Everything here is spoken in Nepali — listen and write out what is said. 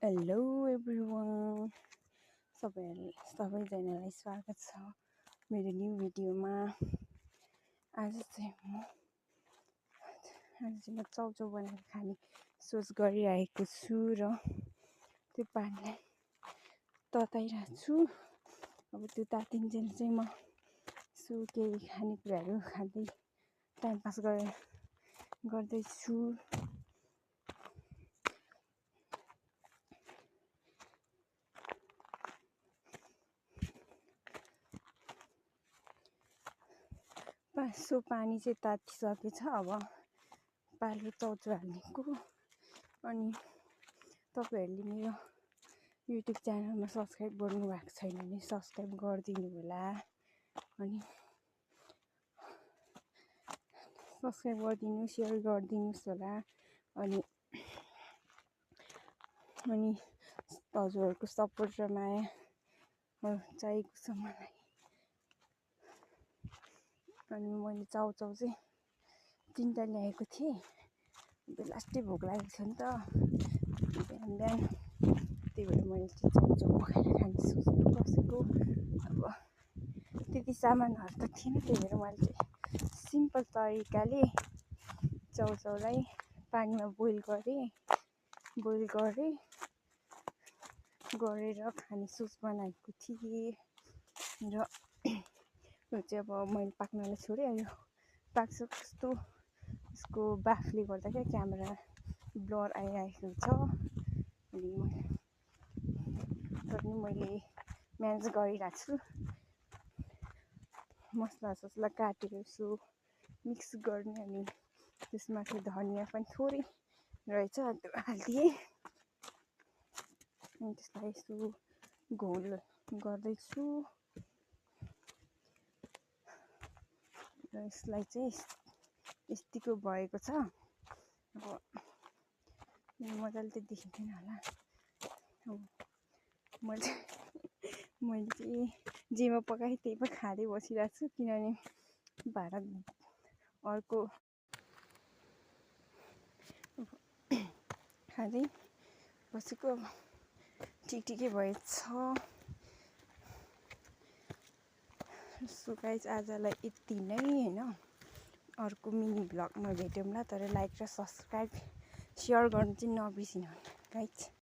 हेलो एभ्रिवान, सबैजनालाई स्वागत छ मेरो न्यू भिडियोमा। आज चाहिँ म चाउचाउ बनाएर खाने सोच गरिरहेको छु र त्यो पानीलाई तताइरहेको छु। अब त्यो तातिन्जेल चाहिँ म यसो केही खानेकुराहरू खाँदै टाइम पास गर्दैछु। सो पानी चाहिँ तातिसकेछ। अब पालो चाउचाउ हाल्नेको। अनि तपाईँहरूले मेरो युट्युब च्यानलमा सब्सक्राइब गर्नु भएको छैन भने सब्सक्राइब गरिदिनु होला। अनि सब्सक्राइब गरिदिनु, सेयर गरिदिनुहोस् होला। अनि हजुरहरूको सपोर्ट र माया चाहिएको छ मलाई। अनि मैले चाउचाउ चाहिँ 3टा ल्याएको थिएँ। लास्टै भोक लागेको थियो नि त बिहान त्यही भएर मैले चाहिँ चाउचाउ पकाएर खाने सोच्नु बसेको। अब त्यति सामानहरू त थिएन, त्यही भएर मैले चाहिँ सिम्पल तरिकाले चाउचाउलाई पानीमा बोइल गरेर खाने सोच बनाएको थिएँ। र यो चाहिँ अब मैले पाक्नलाई छोडेँ। यो पाक्छ कस्तो यसको बाफले गर्दा क्या क्यामेरा ब्लर आइरहेको छ। अनि मैले म्यानेज गरिरहेको छु। मसला काटेर यसो मिक्स गर्ने। अनि त्यसमाथि धनिया पनि थोरै रहेछ, त्यो हालिदिएँ। अनि त्यसलाई यसो घोल गर्दैछु। र यसलाई चाहिँ यतिको भएको छ। अब मजाले त देखिँदैन होला। अब मैले चाहिँ जेमा पकाएँ त्यही पनि खाँदै बसिरहेको छु, किनभने भाँडा अर्को खाँदै बसेको। ठिकै भएछ। सो गाइस, आजलाई यति नै होइन। अर्को मिनी भ्लगमा भेटौँला। तर लाइक र सब्सक्राइब सेयर गर्नु चाहिँ नबिर्सिनु गाइस।